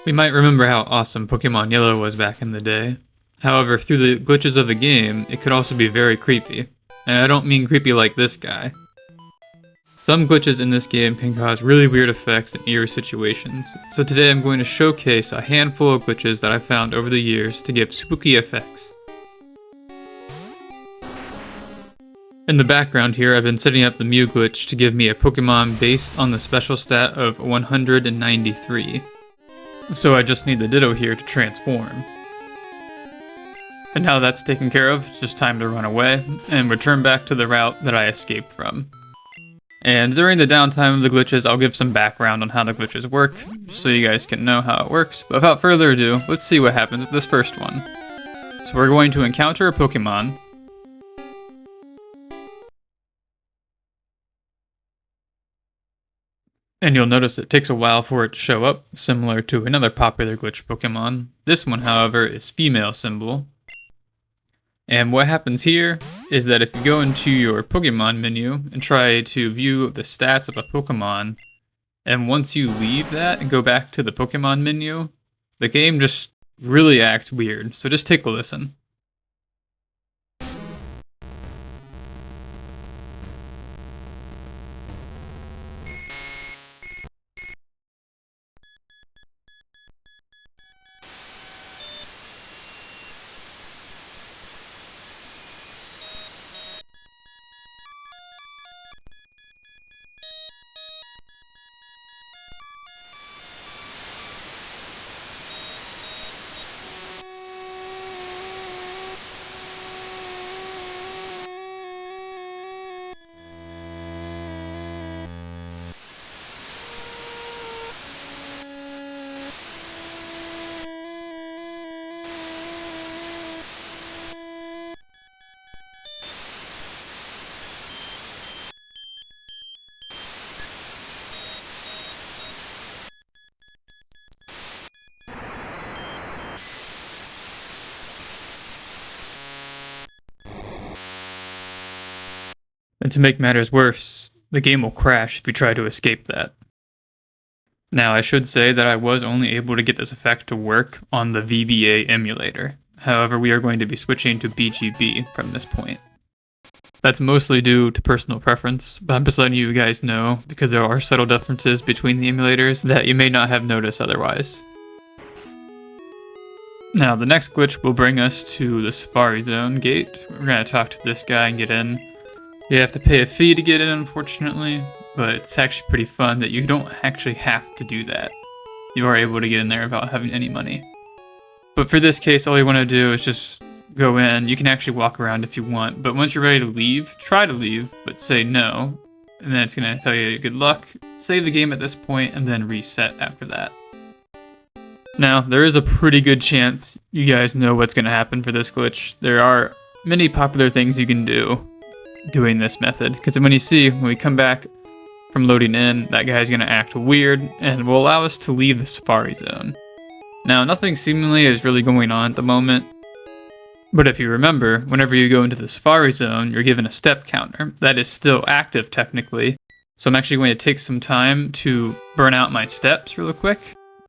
We might remember how awesome Pokémon Yellow was back in the day. However, through the glitches of the game, it could also be very creepy. And I don't mean creepy like this guy. Some glitches in this game can cause really weird effects in eerie situations, so today I'm going to showcase a handful of glitches that I found over the years to give spooky effects. In the background here, I've been setting up the Mew Glitch to give me a Pokemon based on the special stat of 193. So I just need the Ditto here to transform. And now that's taken care of, it's just time to run away and return back to the route that I escaped from. And during the downtime of the glitches, I'll give some background on how the glitches work, so you guys can know how it works. But without further ado, let's see what happens with this first one. So we're going to encounter a Pokemon. And you'll notice it takes a while for it to show up, similar to another popular glitch Pokemon. This one, however, is female symbol. And what happens here is that if you go into your Pokemon menu and try to view the stats of a Pokemon, and once you leave that and go back to the Pokemon menu, the game just really acts weird. So just take a listen. And to make matters worse, the game will crash if you try to escape that. Now, I should say that I was only able to get this effect to work on the VBA emulator. However, we are going to be switching to BGB from this point. That's mostly due to personal preference, but I'm just letting you guys know because there are subtle differences between the emulators that you may not have noticed otherwise. Now, the next glitch will bring us to the Safari Zone gate. We're going to talk to this guy and get in. You have to pay a fee to get in, unfortunately, but it's actually pretty fun that you don't actually have to do that. You are able to get in there without having any money. But for this case, all you want to do is just go in. You can actually walk around if you want, but once you're ready to leave, try to leave, but say no, and then it's going to tell you good luck. Save the game at this point, and then reset after that. Now, there is a pretty good chance you guys know what's going to happen for this glitch. There are many popular things you can do doing this method, because when we come back from loading in, that guy's going to act weird and will allow us to leave the Safari Zone. Now, nothing seemingly is really going on at the moment, but if you remember, whenever you go into the Safari Zone, you're given a step counter that is still active technically, so I'm actually going to take some time to burn out my steps real quick.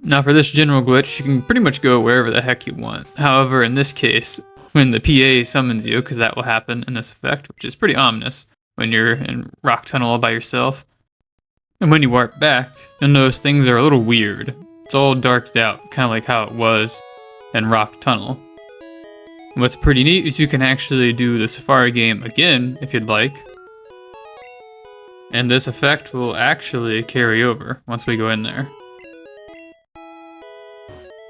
Now, for this general glitch, you can pretty much go wherever the heck you want. However, in this case, when the PA summons you, because that will happen in this effect, which is pretty ominous when you're in Rock Tunnel all by yourself. And when you warp back, you'll notice things are a little weird. It's all darked out, kind of like how it was in Rock Tunnel. And what's pretty neat is you can actually do the Safari game again if you'd like. And this effect will actually carry over once we go in there.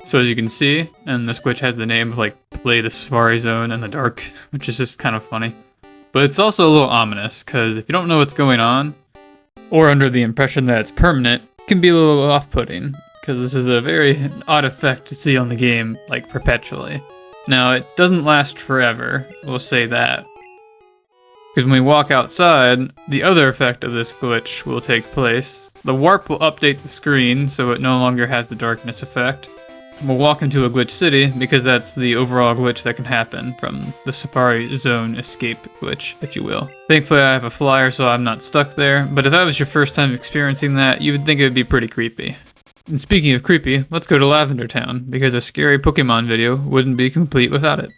So as you can see, and this glitch has the name of like play the Safari Zone in the dark, which is just kind of funny. But it's also a little ominous, because if you don't know what's going on, or under the impression that it's permanent, it can be a little off-putting, because this is a very odd effect to see on the game, like perpetually. Now, it doesn't last forever, we'll say that. Because when we walk outside, the other effect of this glitch will take place. The warp will update the screen, so it no longer has the darkness effect. We'll walk into a glitch city, because that's the overall glitch that can happen from the Safari Zone escape glitch, if you will. Thankfully I have a flyer so I'm not stuck there, but if that was your first time experiencing that, you would think it would be pretty creepy. And speaking of creepy, let's go to Lavender Town, because a scary Pokemon video wouldn't be complete without it.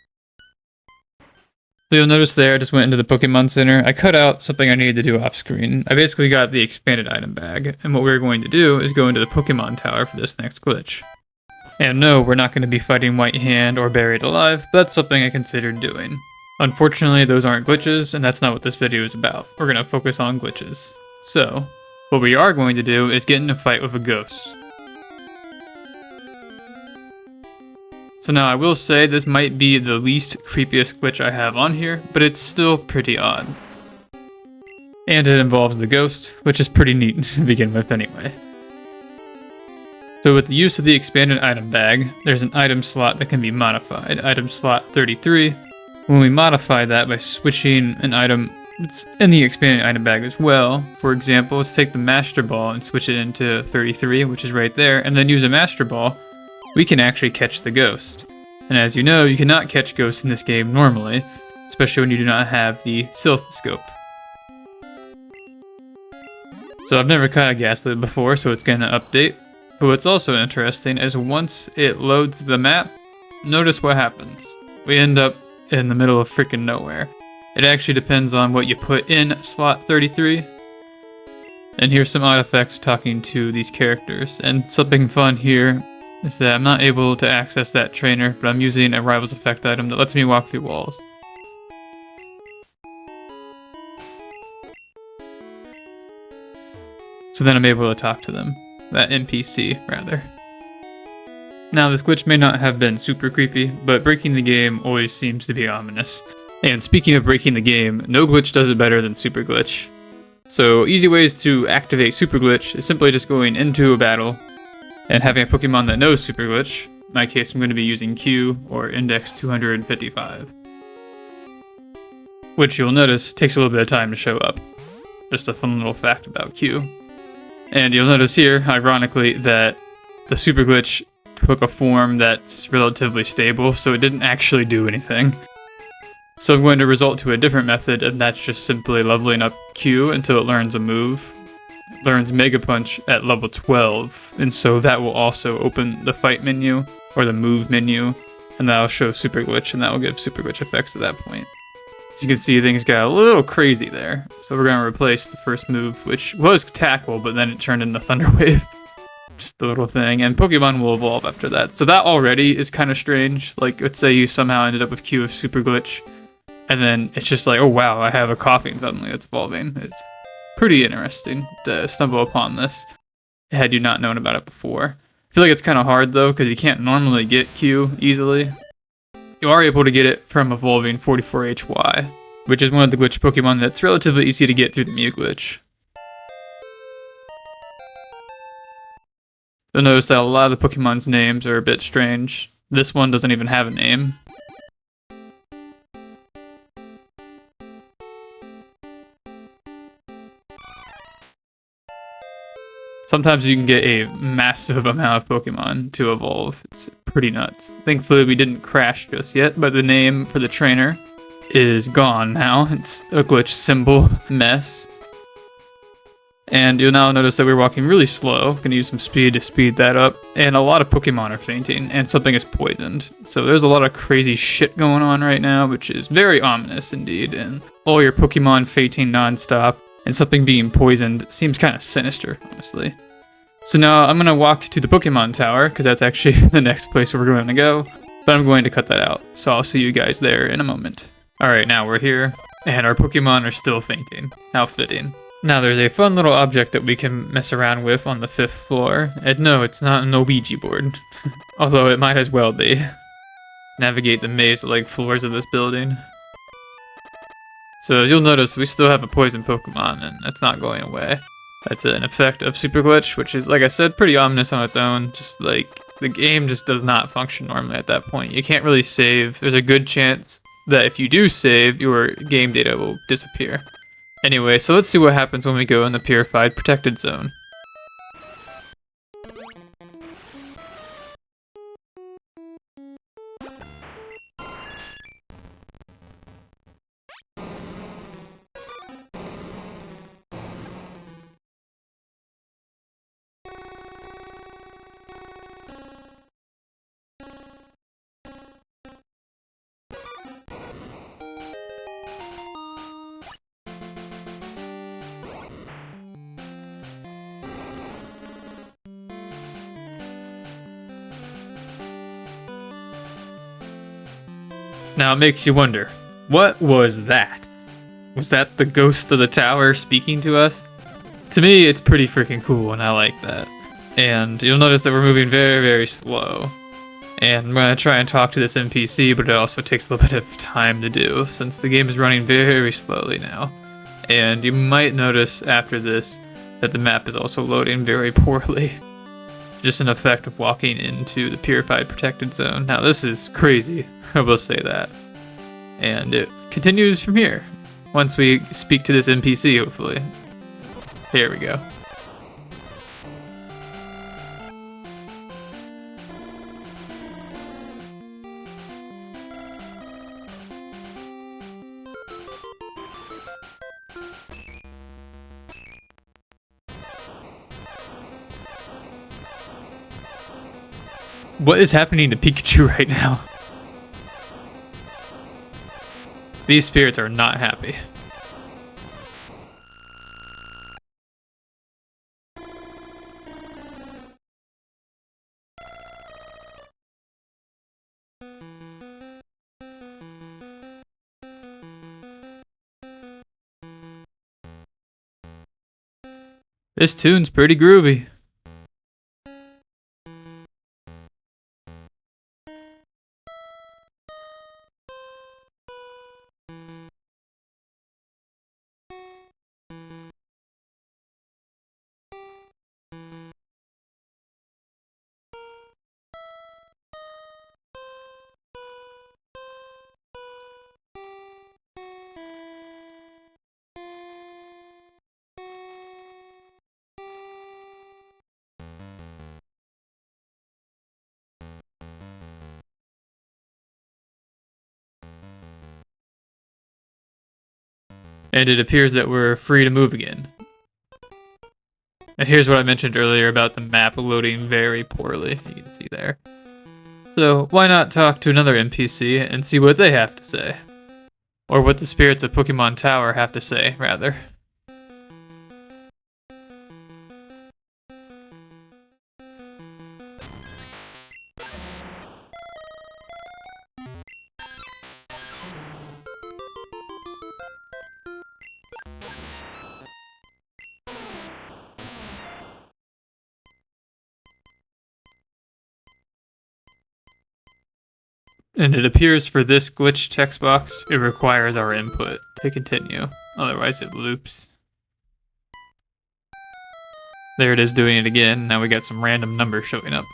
So you'll notice there, I just went into the Pokemon Center. I cut out something I needed to do off screen. I basically got the expanded item bag, and what we're going to do is go into the Pokemon Tower for this next glitch. And no, we're not going to be fighting White Hand or Buried Alive, but that's something I considered doing. Unfortunately, those aren't glitches, and that's not what this video is about. We're going to focus on glitches. So, what we are going to do is get in a fight with a ghost. So now I will say this might be the least creepiest glitch I have on here, but it's still pretty odd. And it involves the ghost, which is pretty neat to begin with anyway. So with the use of the expanded item bag, there's an item slot that can be modified, item slot 33. When we modify that by switching an item that's in the expanded item bag as well, for example, let's take the Master Ball and switch it into 33, which is right there, and then use a Master Ball, we can actually catch the ghost. And as you know, you cannot catch ghosts in this game normally, especially when you do not have the Sylph Scope. So I've never caught a Gaslit before, so it's going to update. But what's also interesting is once it loads the map, notice what happens. We end up in the middle of freaking nowhere. It actually depends on what you put in slot 33. And here's some odd effects talking to these characters. And something fun here is that I'm not able to access that trainer, but I'm using a Rivals effect item that lets me walk through walls. So then I'm able to talk to them. That NPC, rather. Now, this glitch may not have been super creepy, but breaking the game always seems to be ominous. And speaking of breaking the game, no glitch does it better than Super Glitch. So, easy ways to activate Super Glitch is simply just going into a battle and having a Pokemon that knows Super Glitch. In my case, I'm going to be using Q, or Index 255. Which you'll notice takes a little bit of time to show up. Just a fun little fact about Q. And you'll notice here, ironically, that the Super Glitch took a form that's relatively stable, so it didn't actually do anything. So I'm going to resort to a different method, and that's just simply leveling up Q until it learns a move. It learns Mega Punch at level 12, and so that will also open the fight menu, or the move menu, and that'll show Super Glitch, and that will give Super Glitch effects at that point. You can see things got a little crazy there. So we're going to replace the first move, which was Tackle, but then it turned into Thunder Wave. Just a little thing. And Pokemon will evolve after that. So that already is kind of strange. Like, let's say you somehow ended up with Q of Super Glitch, and then it's just like, oh wow, I have a Coughing suddenly that's evolving. It's pretty interesting to stumble upon this, had you not known about it before. I feel like it's kind of hard though, because you can't normally get Q easily. You are able to get it from evolving 44HY, which is one of the glitch Pokemon that's relatively easy to get through the Mew Glitch. You'll notice that a lot of the Pokemon's names are a bit strange. This one doesn't even have a name. Sometimes you can get a massive amount of Pokemon to evolve. It's pretty nuts. Thankfully we didn't crash just yet, but the name for the trainer is gone now. It's a glitch symbol mess. And you'll now notice that we're walking really slow. Gonna use some speed to speed that up. And a lot of Pokemon are fainting, and something is poisoned. So there's a lot of crazy shit going on right now, which is very ominous indeed. And all your Pokemon fainting non-stop, and something being poisoned seems kind of sinister, honestly. So now I'm going to walk to the Pokemon Tower, because that's actually the next place we're going to go, but I'm going to cut that out, so I'll see you guys there in a moment. Alright, now we're here, and our Pokemon are still fainting. How fitting. Now there's a fun little object that we can mess around with on the 5th floor, and no, it's not an Ouija board, although it might as well be. Navigate the maze-like floors of this building. So as you'll notice, we still have a poison Pokemon, and it's not going away. That's an effect of Super Glitch, which is, like I said, pretty ominous on its own. Just like, the game just does not function normally at that point. You can't really save. There's a good chance that if you do save, your game data will disappear. Anyway, so let's see what happens when we go in the Purified Protected Zone. Now it makes you wonder, what was that? Was that the ghost of the tower speaking to us? To me, it's pretty freaking cool and I like that. And you'll notice that we're moving very, very slow. And I'm going to try and talk to this NPC, but it also takes a little bit of time to do, since the game is running very slowly now. And you might notice after this that the map is also loading very poorly. Just an effect of walking into the Purified protected zone. Now this is crazy, I will say that. And it continues from here, once we speak to this NPC, hopefully. Here we go. What is happening to Pikachu right now? These spirits are not happy. This tune's pretty groovy. And it appears that we're free to move again. And here's what I mentioned earlier about the map loading very poorly, you can see there. So why not talk to another NPC and see what they have to say? Or what the spirits of Pokémon Tower have to say, rather. And it appears for this glitch text box, it requires our input to continue, otherwise it loops. There it is doing it again, now we got some random numbers showing up.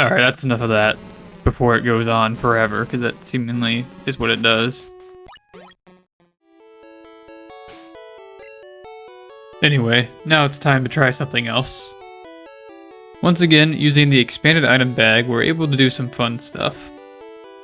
Alright, that's enough of that before it goes on forever, because that seemingly is what it does. Anyway, now it's time to try something else. Once again, using the expanded item bag, we're able to do some fun stuff.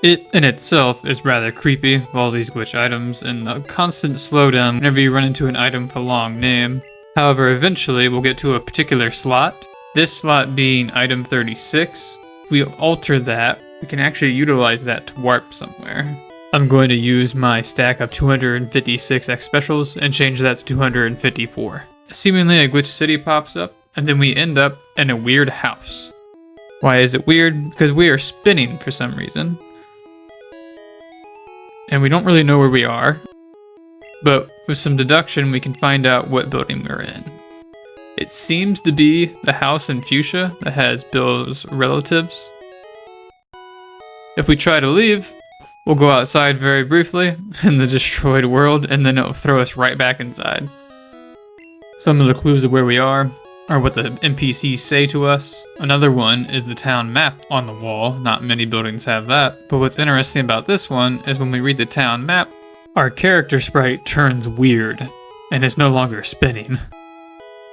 It in itself is rather creepy, with all these glitch items and the constant slowdown whenever you run into an item with a long name. However, eventually we'll get to a particular slot. This slot being item 36. If we alter that, we can actually utilize that to warp somewhere. I'm going to use my stack of 256 X specials and change that to 254. Seemingly a glitch city pops up, and then we end up in a weird house. Why is it weird? Because we are spinning for some reason. And we don't really know where we are. But with some deduction, we can find out what building we're in. It seems to be the house in Fuchsia that has Bill's relatives. If we try to leave, we'll go outside very briefly in the destroyed world, and then it'll throw us right back inside. Some of the clues of where we are what the NPCs say to us. Another one is the town map on the wall. Not many buildings have that. But what's interesting about this one is when we read the town map, our character sprite turns weird and is no longer spinning.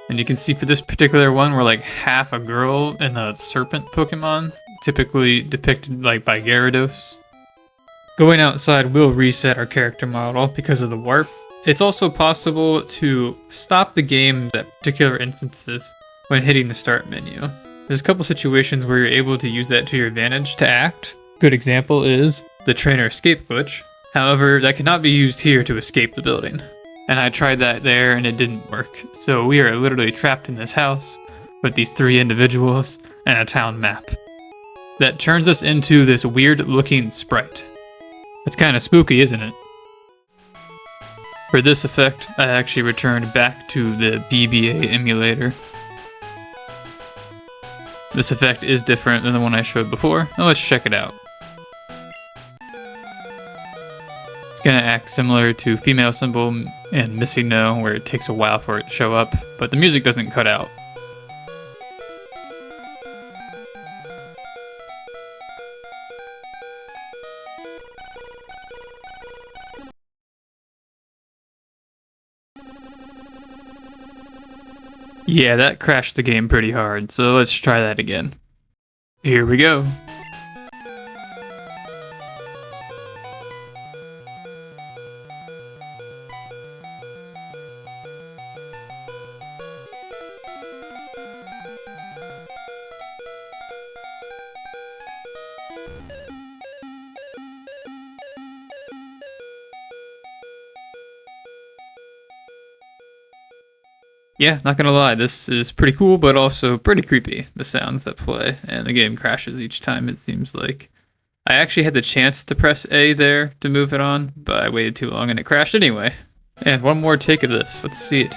And you can see for this particular one, we're like half a girl and a serpent Pokemon, typically depicted like by Gyarados. Going outside will reset our character model because of the warp. It's also possible to stop the game at particular instances when hitting the start menu. There's a couple situations where you're able to use that to your advantage to act. Good example is the trainer escape glitch. However, that cannot be used here to escape the building. And I tried that there and it didn't work. So we are literally trapped in this house with these 3 individuals and a town map. That turns us into this weird looking sprite. It's kind of spooky, isn't it? For this effect, I actually returned back to the BBA emulator. This effect is different than the one I showed before. Now let's check it out. It's gonna act similar to Female Symbol and Missingno, where it takes a while for it to show up, but the music doesn't cut out. Yeah, that crashed the game pretty hard, so let's try that again. Here we go. Yeah, not gonna lie, this is pretty cool, but also pretty creepy, the sounds that play, and the game crashes each time, it seems like. I actually had the chance to press A there to move it on, but I waited too long and it crashed anyway. And one more take of this, let's see it.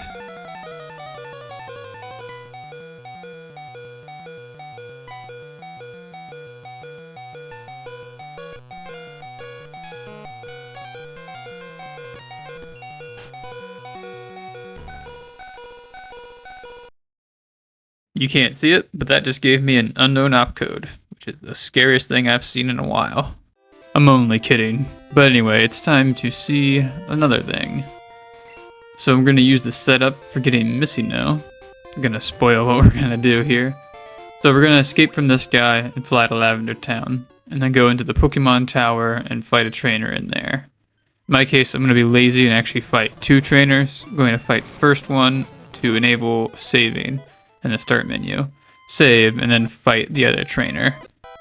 You can't see it, but that just gave me an unknown opcode, which is the scariest thing I've seen in a while. I'm only kidding. But anyway, it's time to see another thing. So I'm going to use the setup for getting Missingno. I'm going to spoil what we're going to do here. So we're going to escape from this guy and fly to Lavender Town, and then go into the Pokemon Tower and fight a trainer in there. In my case, I'm going to be lazy and actually fight 2 trainers. I'm going to fight the first one to enable saving in the start menu, save, and then fight the other trainer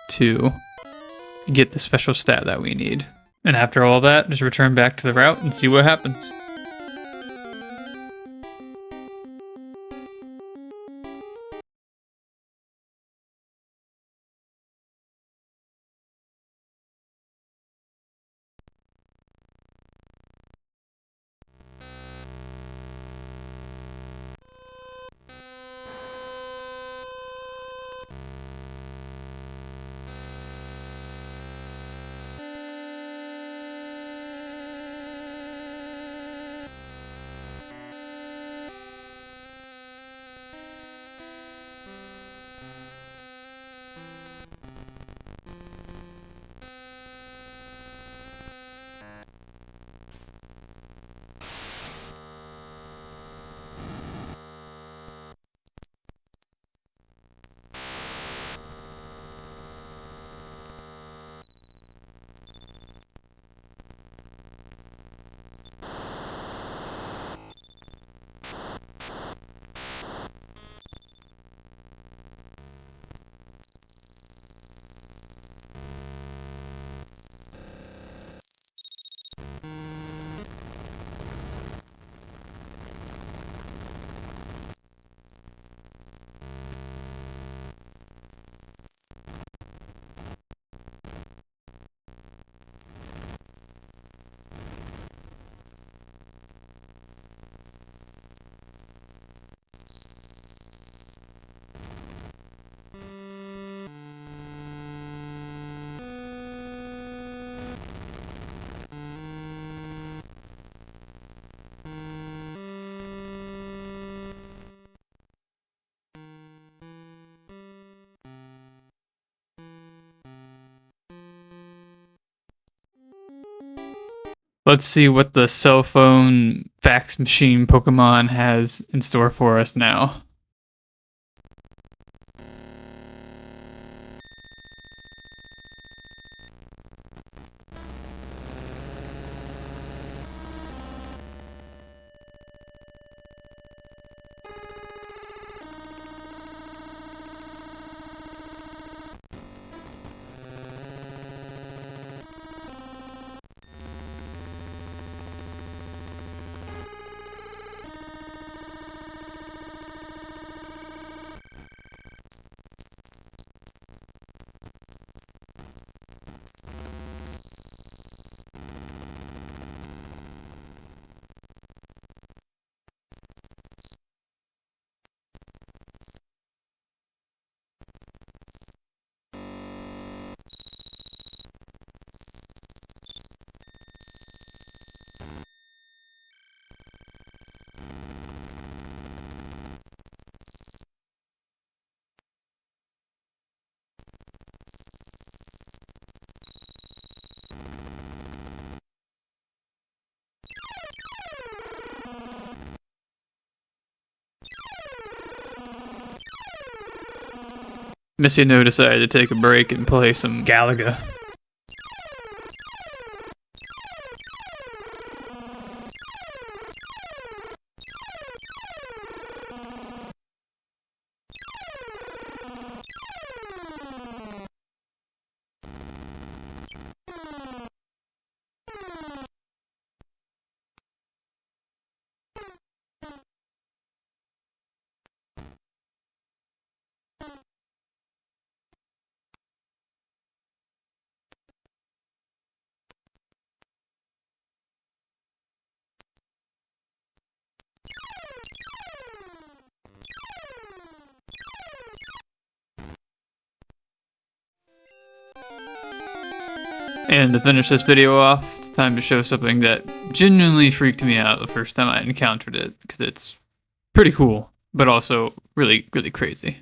to get the special stat that we need. And after all that, just return back to the route and see what happens. Let's see what the cell phone fax machine Pokemon has in store for us now. Missingno decided to take a break and play some Galaga. And to finish this video off, it's time to show something that genuinely freaked me out the first time I encountered it, because it's pretty cool, but also really, really crazy.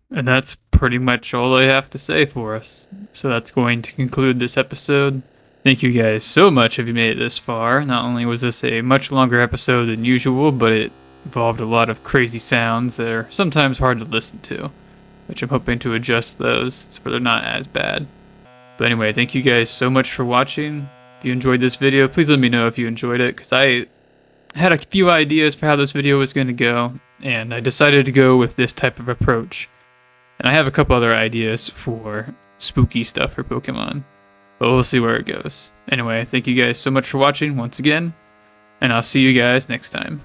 And that's pretty much all I have to say for us. So that's going to conclude this episode. Thank you guys so much if you made it this far. Not only was this a much longer episode than usual, but it involved a lot of crazy sounds that are sometimes hard to listen to, which I'm hoping to adjust those so they're not as bad. But anyway, thank you guys so much for watching. If you enjoyed this video, please let me know if you enjoyed it, because I had a few ideas for how this video was going to go, and I decided to go with this type of approach. And I have a couple other ideas for spooky stuff for Pokemon, but we'll see where it goes. Anyway, thank you guys so much for watching once again, and I'll see you guys next time.